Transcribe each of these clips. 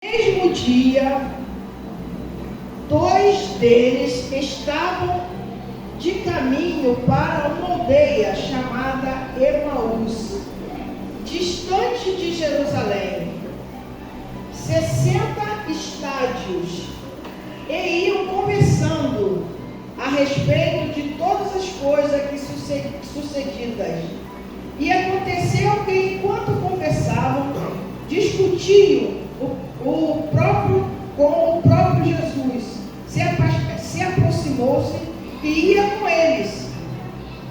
mesmo dia, dois deles estavam de caminho para uma aldeia chamada Emaús, distante de Jerusalém, 60 estádios, e iam conversando a respeito de todas as coisas que sucedidas. E aconteceu que, enquanto conversavam, discutiam com o próprio Jesus, se aproximou-se e ia com eles.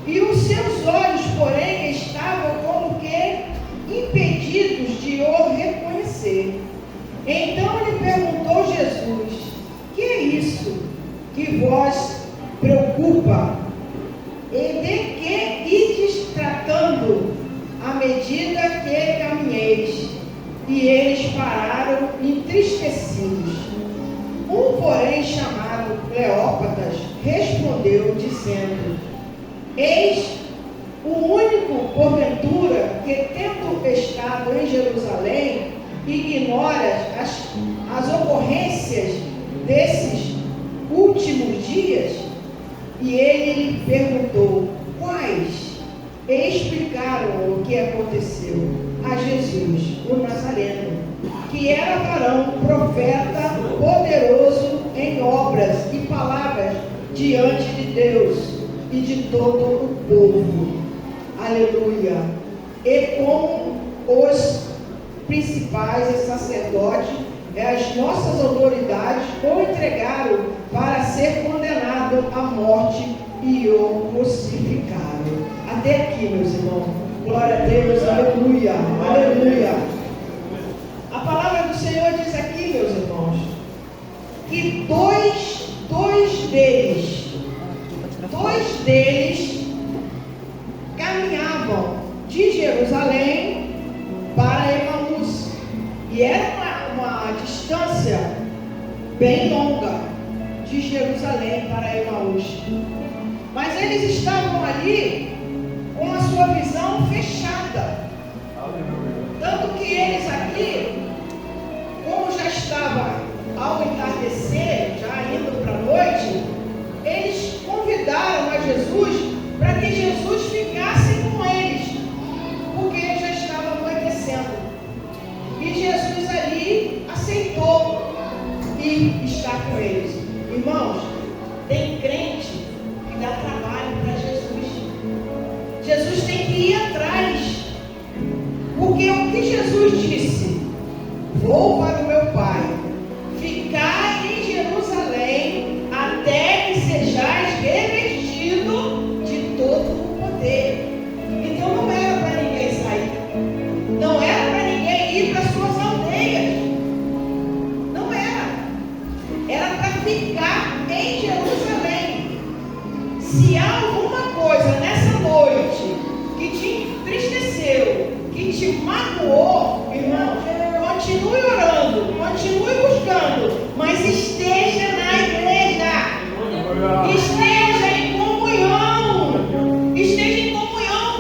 E os seus olhos, porém, estavam como que impedidos de o reconhecer. Então lhe perguntou Jesus: que é isso que vos preocupa? E de que ides tratando à medida que caminheis? E eles pararam entristecidos. Um, porém, chamado Cleópatas, respondeu, dizendo: eis o único, porventura, que, tendo estado em Jerusalém, ignora as ocorrências desses últimos dias? E ele lhe perguntou: quais? E explicaram o que aconteceu a Jesus, o Nazareno, que era varão, profeta, poderoso em obras e palavras diante de Deus e de todo o povo. Aleluia. E com os principais e sacerdotes, as nossas autoridades o entregaram para ser condenado à morte e o crucificaram. Até aqui, meus irmãos. Glória a Deus, aleluia, aleluia. A palavra do Senhor diz aqui, meus irmãos, que dois deles caminhavam de Jerusalém para Emaús. E era uma distância bem longa de Jerusalém para Emaús. Mas eles estavam ali com a sua visão fechada. Tanto que eles aqui, como já estava ao entardecer, já indo para a noite, eles convidaram a Jesus para que Jesus ficasse com eles, porque já estava anoitecendo. E Jesus ali aceitou e está com eles. Irmãos, tem crente que dá trabalho para Jesus. Jesus tem que ir atrás, porque o que Jesus disse: vou para o meu Pai, ficai em Jerusalém até que sejais revestido de todo o poder. Então não era para ninguém sair, não era para ninguém ir para suas aldeias, não era para ficar em Jerusalém. Se há alguma coisa nessa noite que te entristeceu, que te magoou, irmão, continue orando, continue buscando, mas esteja na igreja, esteja em comunhão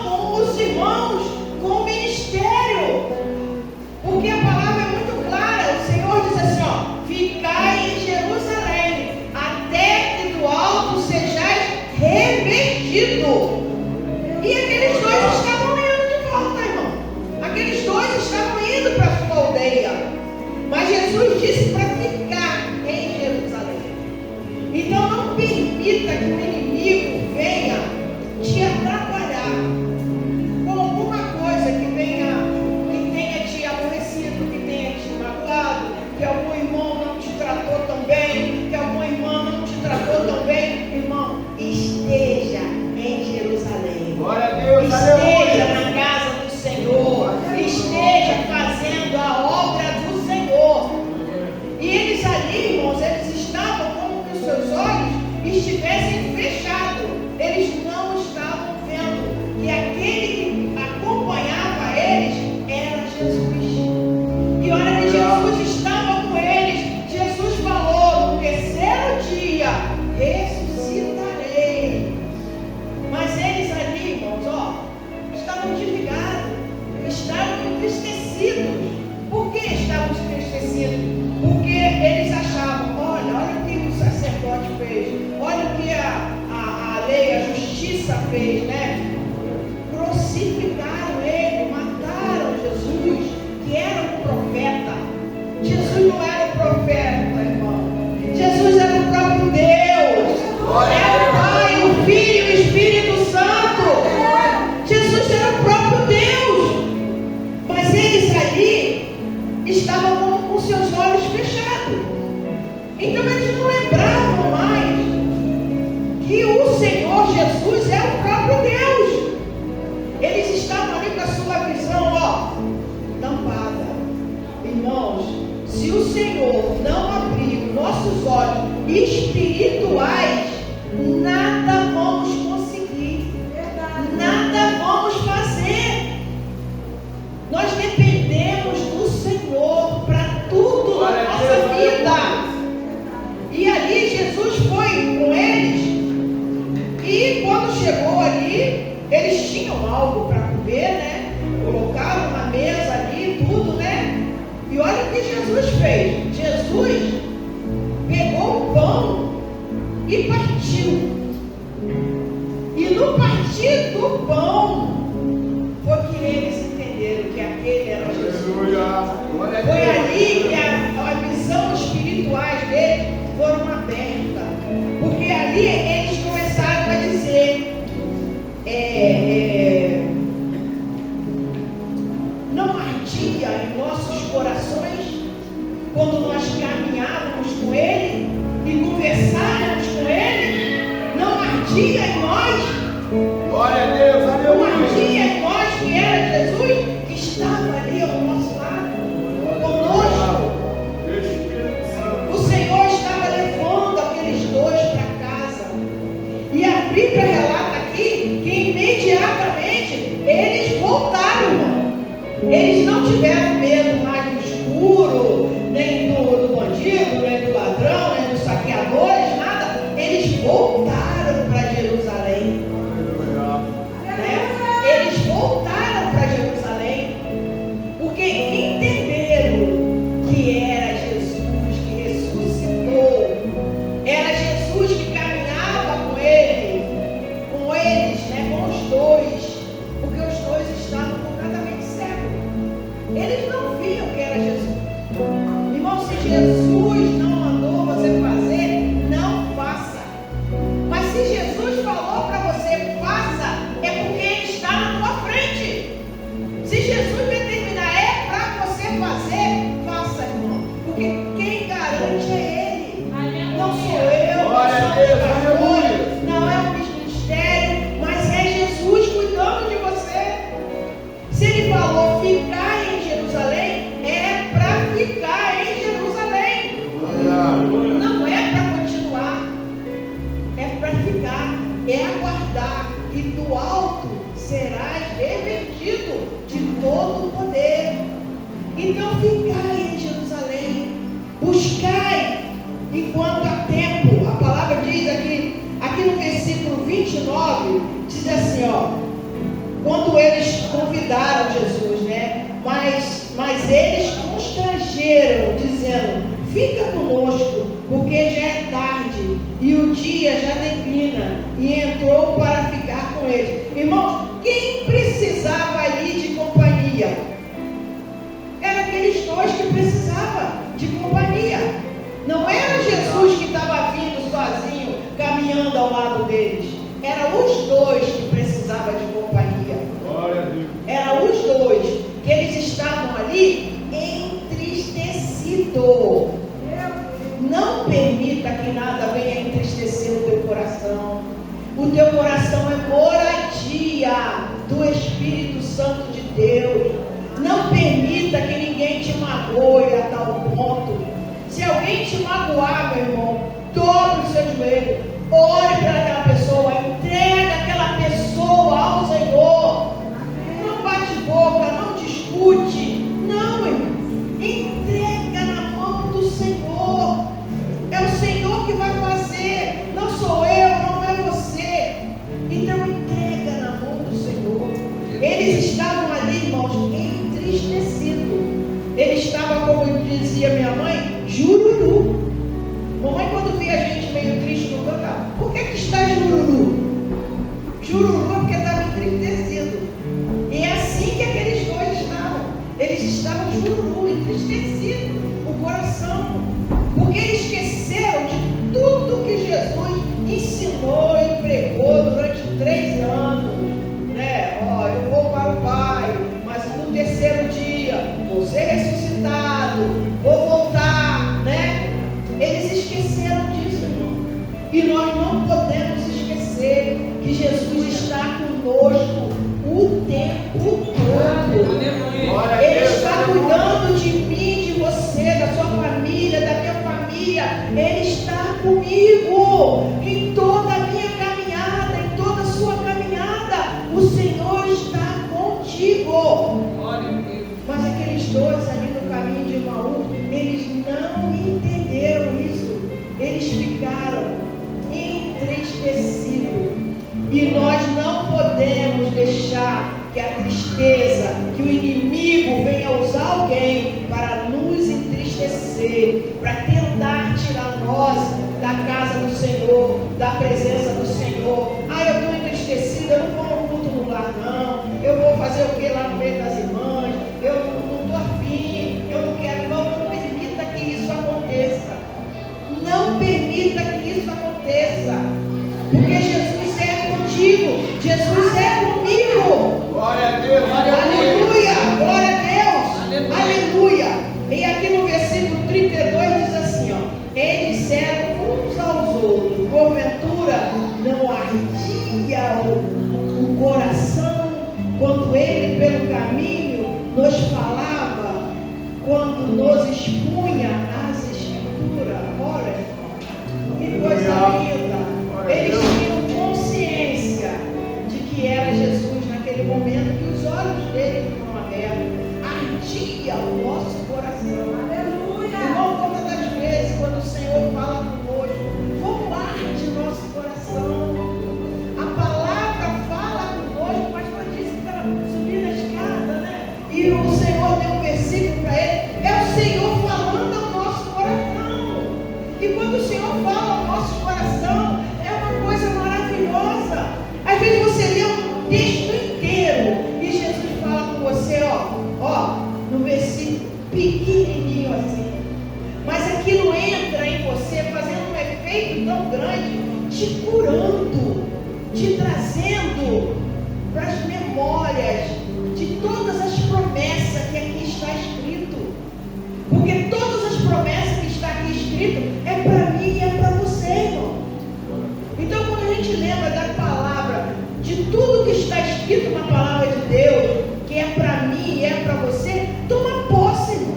com os irmãos, com o ministério, porque a palavra é muito clara. O Senhor diz assim, ó: ficai em Jerusalém até que do alto sejais revestido. E aqueles dois estavam indo de volta, irmão. Aqueles dois estavam indo para a sua aldeia. Mas Jesus disse para ficar em Jerusalém. Então não permita que o inimigo venha te atrapalhar com alguma coisa que tenha te aborrecido, que tenha te magoado, que algum irmão não te tratou tão bem, que alguma irmã não te tratou tão bem. Irmão, esteja em Jerusalém. Glória a Deus, esteja na casa do Senhor, esteja fazendo a obra do Senhor. E eles ali, irmãos, eles estavam como que os seus olhos estivessem fechados. fez, né? Crucificaram ele, mataram Jesus, que era um profeta. Jesus não era um profeta, irmão. Jesus era o próprio Deus. Era o Pai, o Filho e o Espírito Santo. Jesus era o próprio Deus. Mas eles ali estavam com seus olhos fechados. Então eles não lembravam mais que o Senhor Jesus é o próprio Deus. Eles estavam ali com a sua visão, tampada. Irmãos, se o Senhor não abrir nossos olhos espirituais, nada vamos conseguir, nada vamos fazer. Nós dependemos do Senhor para tudo na nossa vida. E ali Jesus foi com eles, e quando chegou ali, eles tinham algo para comer, né? Colocaram na mesa ali, tudo, né? E olha o que Jesus fez. Jesus pegou o pão e partiu. E no partir do pão, foi que eles entenderam que aquele era Jesus. Foi ali que a visão espirituais deles foram abertas. Porque ali eles começaram a dizer: não ardia em nossos corações quando nós caminhávamos com Ele e conversávamos com Ele? Não ardia em nós? Glória a Deus, Não ardia em nós que era Jesus, que estava ali ao nosso lado, conosco? O Senhor estava levando aqueles dois para casa. E a Bíblia relata aqui que imediatamente eles voltaram, irmão. Eles não tiveram medo mais do escuro, nem do bandido, nem do ladrão, nem dos saqueadores, nada. Eles voltaram para Jerusalém. Eles voltaram para Jerusalém, porque entenderam que era Jesus que ressuscitou, era Jesus que caminhava com eles, né, com os dois, porque os dois estavam completamente cegos. Eles não viam que era Jesus. Irmão, se Jesus não mandou você fazer, não faça. Mas se Jesus falou para você, faça, é porque Ele está na tua frente. Se Jesus determinar para você fazer, faça, irmão. Porque quem garante é Ele. Não sou eu, não sou o pastor, não é o ministério, mas é Jesus cuidando de você. Se Ele falou ficar em Jerusalém, é para ficar em Jerusalém. Não é para continuar, é para ficar, é aguardar, e do alto serás revestido de todo o poder. Então ficai em Jerusalém, buscai enquanto há tempo. A palavra diz aqui no versículo 29, diz assim, quando eles convidaram Jesus, né? Mas eles constrangeram, dizendo: fica conosco, porque já é tarde e o dia já declina. E entrou para ficar com eles. Irmãos, quem precisava ali de companhia? Era aqueles dois que precisavam de companhia. Não era Jesus que estava vindo sozinho, caminhando ao lado deles. Eram os dois que precisavam de companhia. Eram os dois, que eles estavam ali entristecidos. Não permita que nada venha entristecer o teu coração. O teu coração é moradia do Espírito Santo de Deus. Não permita que ninguém te magoe a tal ponto. Se alguém te magoar, meu irmão, dobre o seu joelho, ore para aquela pessoa, entrega aquela pessoa ao Senhor. Não bate boca, não discute, não, irmão. Entrega na mão do Senhor. É o Senhor que vai fazer, não sou eu, não é você. Então entrega na mão do Senhor. Eles estavam ali, irmãos, entristecidos. Eles estavam, como dizia minha mãe, jururu. Mamãe, quando via a gente meio triste no canto, por que está jururu? Chururu porque estava entristecido. E é assim que aqueles dois estavam. Eles estavam chururu, entristecidos, o coração. Porque eles esqueceram de tudo que Jesus ensinou e pregou durante 3 anos. Né? Ó, eu vou para o Pai, mas no terceiro dia vou ser ressuscitado, vou voltar, né? Eles esqueceram disso, irmão. E nós não podemos esquecer que Jesus está conosco o tempo todo. Ele está cuidando de mim, de você, da sua família, da minha família. Ele está comigo em toda a minha caminhada, em toda a sua caminhada. O Senhor está contigo. Mas aqueles dois ali no caminho de Emaús, eles não entenderam isso. Eles ficaram entristecidos. E nós não podemos deixar que a tristeza, que o inimigo venha usar alguém para nos entristecer, para tentar tirar nós da casa do Senhor, da presença do Senhor. Ah, eu estou entristecido, eu não vou ao culto no lar não, eu vou fazer o que lá no meio das irmãs, eu não estou afim, eu não quero, não permita que isso aconteça. Não permita que isso aconteça, porque Jesus é contigo, Jesus é comigo. Glória a Deus. Aleluia, glória a Deus. Aleluia. E aqui no versículo 32 diz assim, ó: eles disseram uns aos outros, porventura não ardia o coração quando ele pelo caminho nos falava, quando nos expunha as escrituras. Ora, que coisa linda. Eles tinham consciência de que era Jesus naquele momento, que os olhos dele foram abertos. Ardia o nosso coração. Aleluia! Irmão, todas as vezes quando o Senhor fala conosco, como arde o nosso coração. A palavra fala conosco, mas quando disse que estava subindo a escada, né? E o Senhor deu um versículo para ele. É o Senhor falando ao nosso coração. E quando o Senhor fala ao nosso coração, é uma coisa maravilhosa. Às vezes você lê um texto inteiro e Jesus fala com você, ó, no versículo pequenininho assim. Mas aquilo entra em você, fazendo um efeito tão grande, te curando, te trazendo para as memórias de todas as promessas que aqui está escrito. Porque todas as promessas que está aqui escrito é para mim e é para você, irmão. Então, quando a gente lembra da palavra, de tudo que está escrito na palavra de Deus, que é para mim e é para você, toma posse, irmão.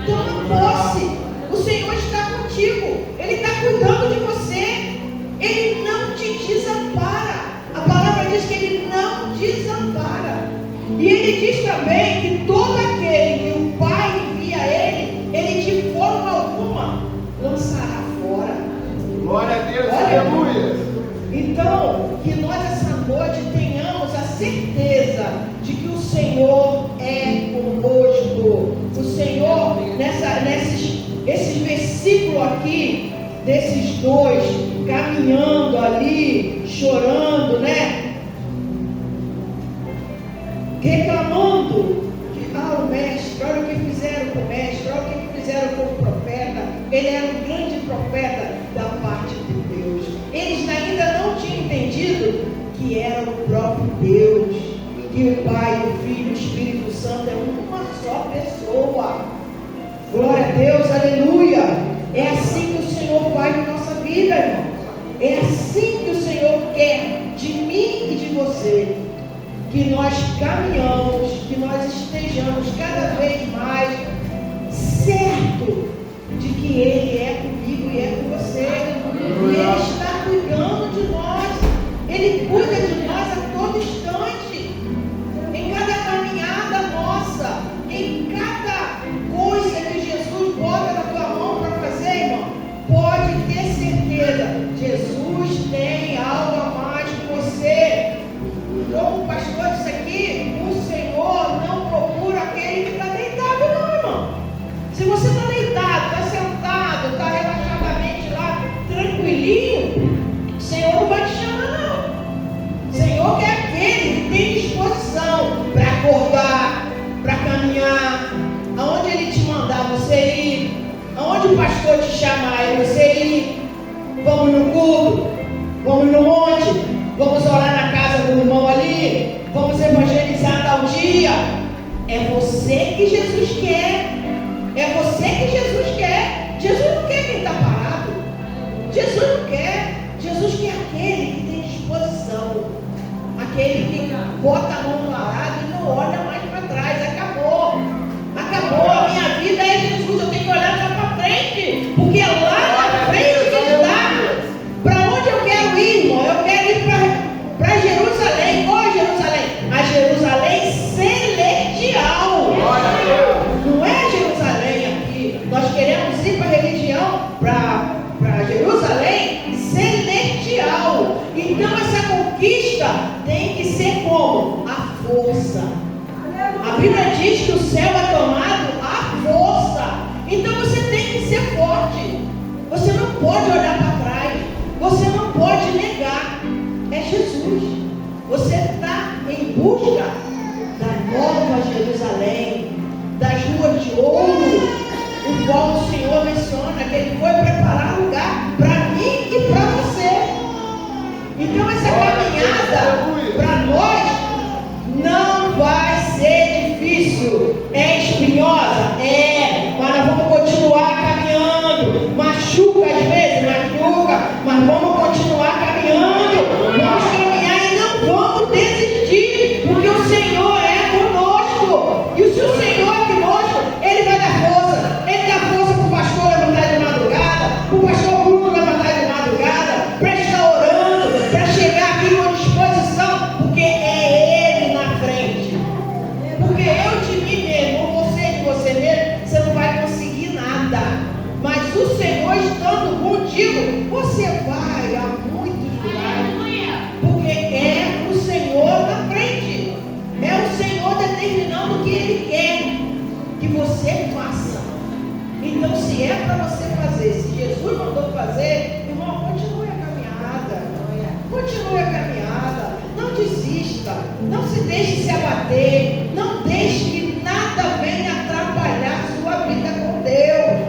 Toma posse. O Senhor está contigo. Ele está cuidando de você. Ele não te desampara. A palavra diz que Ele não desampara. E Ele diz também que todo aquele que o Pai envia a Ele de forma alguma lançará fora. Glória a Deus, aleluia. Então, que nós essa noite tenhamos a certeza de que o Senhor é conosco. O Senhor, esses versículos aqui, desses dois, caminhando ali, chorando, né? Reclamando de, o mestre, olha o que fizeram com o mestre, olha o que fizeram com o profeta. Ele era um grande profeta da parte de Deus. Eles ainda não tinham entendido que era o próprio Deus, que o Pai, o Filho e o Espírito Santo é uma só pessoa. Glória a Deus, aleluia. É assim que o Senhor faz na nossa vida, irmão. É assim que o Senhor quer de mim e de você, que nós caminhamos, que nós estejamos cada vez mais certo de que Ele é comigo e é com você. E Ele está cuidando de nós. Ele cuida de nós a todo instante. Em cada caminhada nossa, em cada coisa que Jesus bota na tua mão para fazer, irmão, pode ter certeza, Jesus tem algo a mais com você. Como o pastor disse aqui, o Senhor não procura aquele que está deitado. aonde o pastor te chamar é você ir. Vamos no culto, vamos no monte, vamos orar na casa do irmão ali, vamos evangelizar tal dia. É você que Jesus quer. É você que Jesus quer. Jesus não quer quem está parado. Jesus não quer. Jesus quer aquele que tem disposição. Aquele que bota a mão no arado e não olha mais para trás. Acabou. Acabou. A minha vida é Jesus. Eu tenho que olhar só para frente. Porque é lá na frente que Ele está. Para onde eu quero ir, irmão? Eu quero ir para Jerusalém. Qual é Jerusalém? A Jerusalém celestial. Não é Jerusalém aqui. Nós queremos ir para a religião, para Jerusalém celestial. Então essa conquista tem que ser como? A força. A Bíblia diz que o céu é tomado à força. Então você tem que ser forte. Você não pode olhar para trás. Você não pode negar. É Jesus. Você está em busca da nova Jerusalém, das ruas de ouro, o qual o Senhor menciona que Ele foi preparar lugar para mim e para você. Então essa caminhada para nós não vai ser difícil. É espinhosa? É, mas nós vamos continuar caminhando. Machuca às vezes, machuca, mas vamos continuar caminhando. Vamos caminhar e não vamos desistir, porque o Senhor é conosco. E se o Senhor é conosco, Ele vai dar força. Ele dá força para o pastor levantar de madrugada, para o pastor Bruno levantar de madrugada, para estar orando, para chegar aqui com disposição, porque é Ele na frente. Porque eu de mim mesmo, ou você de você mesmo, você não vai conseguir nada. Mas o Senhor estando contigo, você vai a muitos lugares. Porque é o Senhor na frente. É o Senhor determinando o que Ele quer que você faça. Então, se é para você fazer, se Jesus mandou fazer, irmão, continue a caminhada. Continue a caminhada. Não desista. Não se deixe se abater. Não deixe que nada venha atrapalhar sua vida com Deus.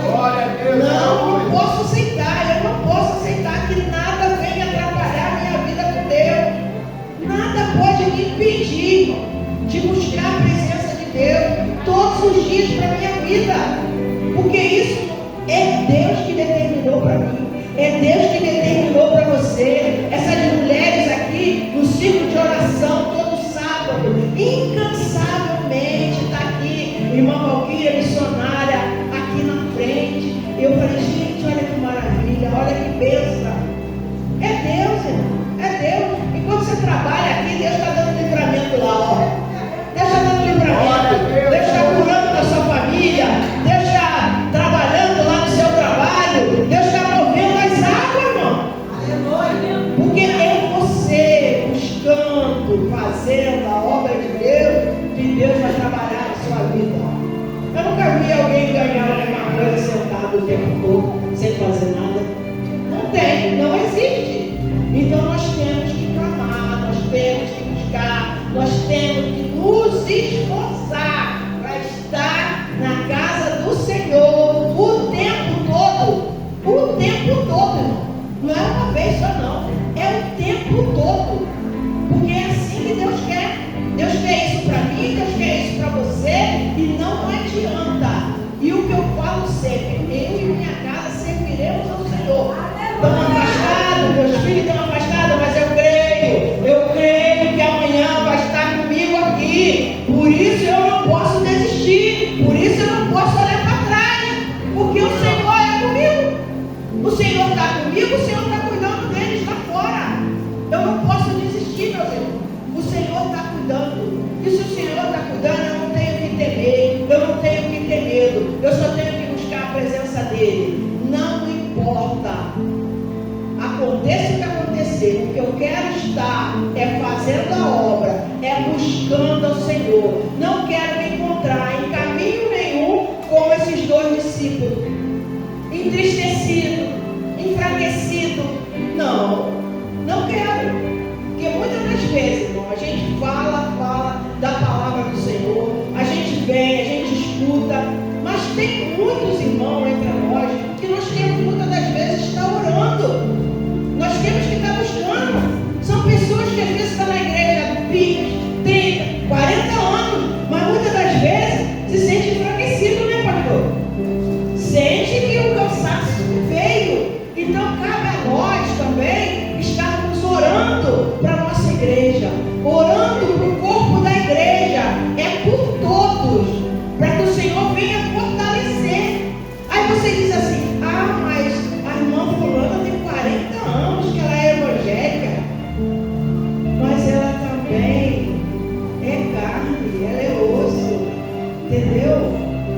Glória a Deus. Não posso aceitar. Eu não posso aceitar que nada venha atrapalhar a minha vida com Deus. Nada pode me impedir de buscar a presença de Deus todos os dias para a minha vida. Porque isso é Deus que determinou para mim. É Deus que determinou para você. Essas mulheres aqui no círculo de oração todo sábado, incansavelmente está aqui, irmã Valquíria, missionária, aqui na frente. Eu falei, gente, olha que maravilha, olha que bênção. É Deus, irmão, é Deus. Enquanto você trabalha aqui, Deus está dando livramento lá, ó. Deus está dando livramento. Deus está curando da sua família. Deus está trabalhando lá no seu trabalho. Deus está movendo as águas, irmão. Porque é você buscando, fazendo a obra de Deus, que Deus vai trabalhar na sua vida. Eu nunca vi alguém ganhar alguma coisa sentado o tempo todo, sem fazer nada. Não tem, não existe. Então nós temos que clamar, nós temos que buscar, nós temos que nos esforçar para estar na casa do Senhor o tempo todo. O tempo todo, irmão. Não é uma vez só não, é o tempo todo. Porque é assim que Deus quer. Deus quer isso para mim, Deus quer isso para você, e não adianta. E o que eu falo sempre, eu e minha casa serviremos ao Senhor. Estão afastados, meus filhos estão afastados, mas eu creio que amanhã vai estar comigo aqui. Por isso eu não posso desistir, por isso eu não posso olhar para trás, porque o Senhor é comigo. O Senhor está comigo, o Senhor está cuidando deles lá fora. Eu não posso desistir, meu Deus. O Senhor está cuidando. E se o Senhor está cuidando, eu não tenho que temer, eu não tenho que ter medo, eu só tenho que buscar a presença dEle. Não importa. Aconteça o que acontecer, o que eu quero estar é fazendo a obra, é buscando ao Senhor. Não quero me encontrar em caminho nenhum como esses dois discípulos, entristecido, enfraquecido. Não quero. Porque muitas das vezes, irmão, a gente fala da palavra do Senhor, a gente vem, a gente escuta, mas tem muitos irmãos entre Então cabe a nós também estarmos orando para a nossa igreja, orando para o corpo da igreja, é por todos, para que o Senhor venha fortalecer. Aí você diz assim: ah, mas a irmã fulana tem 40 anos que ela é evangélica, mas ela também é carne, ela é osso, entendeu?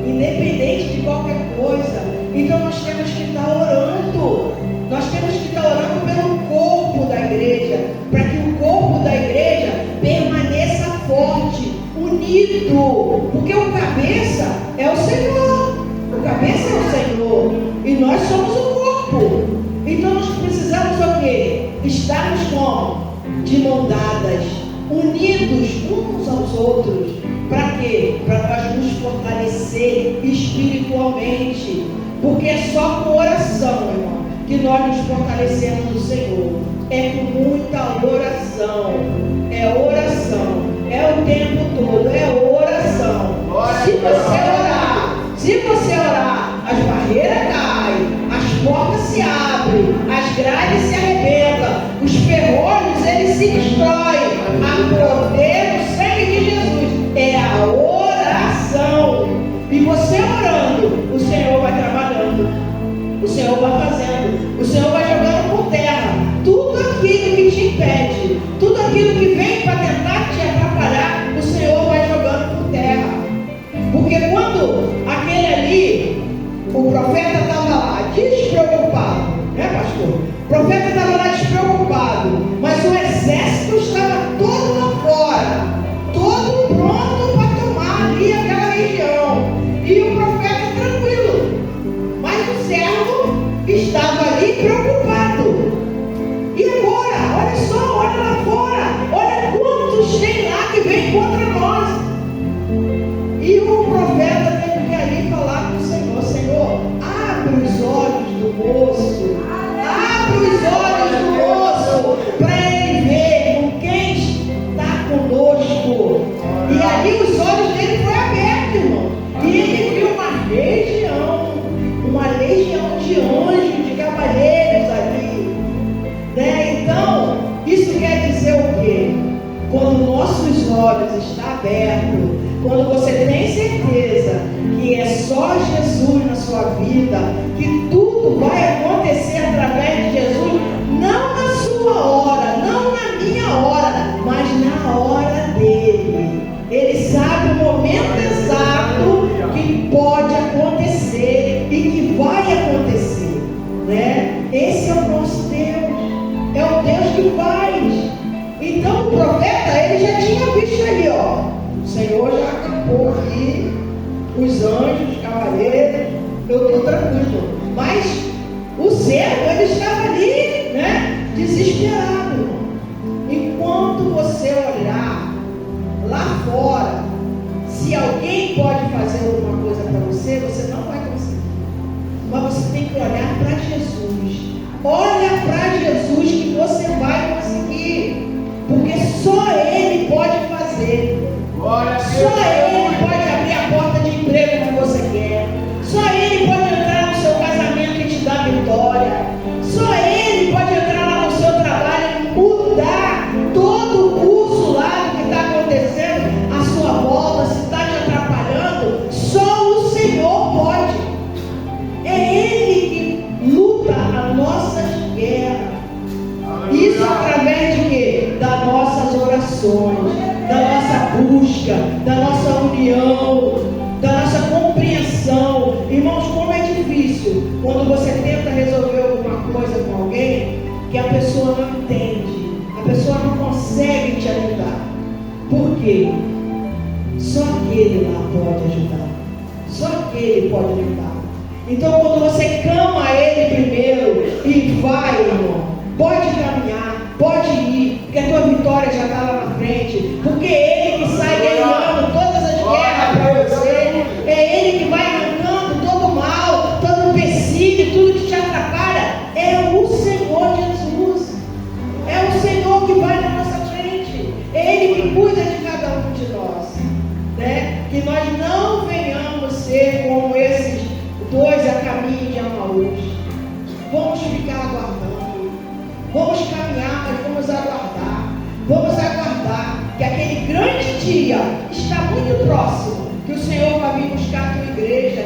Independente de qualquer coisa. Então nós temos que estar orando, nós temos que estar orando pelo corpo da igreja, para que o corpo da igreja permaneça forte, unido, porque o cabeça é o Senhor, o cabeça é o Senhor, e nós somos o corpo. Então nós precisamos o quê? Estarmos como? De mão dadas, unidos uns aos outros. Para quê? Para nós nos fortalecer espiritualmente. Porque é só com oração, irmão, que nós nos fortalecemos no Senhor. É com muita oração. É oração. É o tempo todo. É oração. Se você orar, as barreiras caem, as portas se abrem, as grades se arrebentam, os ferrolhos eles se destroem. A poder do sangue de Jesus. É a oração. E você orando, o Senhor vai trabalhando, o Senhor vai fazendo, o Senhor vai jogando por terra tudo aquilo que te impede, tudo aquilo que vem para tentar te atrapalhar, o Senhor vai jogando por terra. Porque quando aquele ali, o profeta estava lá despreocupado, né, pastor? O profeta estava lá despreocupado, mas o exército estava todo lá fora, todo pronto para tomar ali aquela região. E o profeta tranquilo, mas o servo estava ali preocupado. E agora, olha só, olha lá fora, olha quantos tem lá que vem contra nós. E o profeta teve que ali falar com o Senhor: Senhor, abre os olhos do moço, abre os olhos do moço, para ele ver com quem está conosco. E ali os olhos dele foram abertos, irmão. E ele viu uma legião de anjos, de cavaleiros ali, né? Então, isso quer dizer o quê? Quando nossos olhos estão abertos, quando você tem certeza que é só Jesus na sua vida, que tudo vai acontecer através de Jesus, não na sua hora, não na minha hora, mas na hora dele. Ele sabe o momento exato que pode acontecer e que vai acontecer, né? Esse é o nosso Deus, é o Deus que faz. Então o profeta, ele já tinha visto ali, ó, o Senhor já acampou aqui os anjos, os cavaleiros, eu estou tranquilo. Mas o servo, ele estava ali, né, desesperado. Enquanto você olhar lá fora, se alguém pode fazer alguma coisa para você, você não vai conseguir. Mas você tem que olhar para Jesus. Olha para Jesus que você vai conseguir. Porque só Ele pode fazer. Só Ele pode abrir a porta de emprego que você quer. Só Ele pode entrar no seu casamento e te dar vitória. Só Ele pode entrar lá no seu trabalho e mudar todo o curso lá do que está acontecendo à sua volta, se está te atrapalhando. Só o Senhor pode. É Ele que luta as nossas guerras. Isso através de quê? Das nossas orações, da nossa busca, da nossa união, da nossa compreensão. Irmãos, como é difícil quando você tenta resolver alguma coisa com alguém que a pessoa não entende, a pessoa não consegue te ajudar. Por quê? Só aquele lá pode ajudar. Só aquele pode ajudar. Então, quando você clama a Ele primeiro e vai, irmão, pode caminhar, pode ir, porque a tua vitória já está lá na frente, porque é Ele que sai ganhando todas as guerras para você, é Ele que vai arrancando todo o mal, todo o empecilho, tudo que te atrapalha. É o Senhor Jesus, é o Senhor que vai na nossa frente, é Ele que cuida de cada um de nós, né? Que nós não venhamos ser como esses dois a caminho de Amaús. vamos ficar aguardando. Vamos caminhar, mas vamos aguardar. Vamos aguardar que aquele grande dia está muito próximo, que o Senhor vai vir buscar a tua igreja.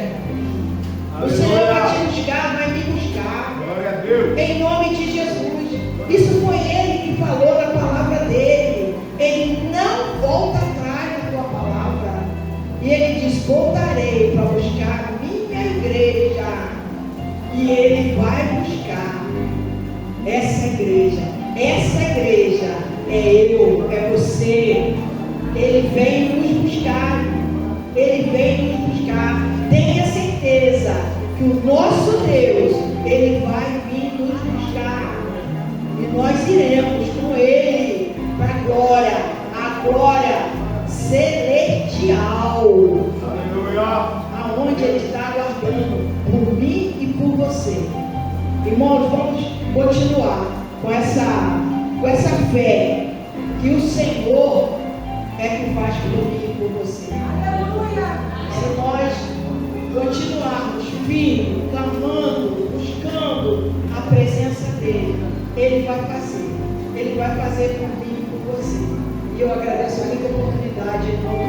O Senhor vai te buscar, vai me buscar. Glória a Deus. Em nome de Jesus. Isso foi Ele que falou na palavra dele. Ele não volta atrás da tua palavra. E Ele diz: voltarei para buscar a minha igreja. E Ele vai buscar essa igreja. Essa igreja é eu, é você. Ele vem nos buscar. Ele vem nos buscar. Tenha certeza que o nosso Deus, Ele vai vir nos buscar. E nós iremos com Ele para a glória celestial. Aleluia. Aonde Ele está aguardando por mim e por você. Irmãos, vamos continuar com essa fé que o Senhor é que faz por mim e por você. Se nós continuarmos firmes, clamando, buscando a presença dEle, Ele vai fazer. Ele vai fazer por mim e por você. E eu agradeço a minha oportunidade em nome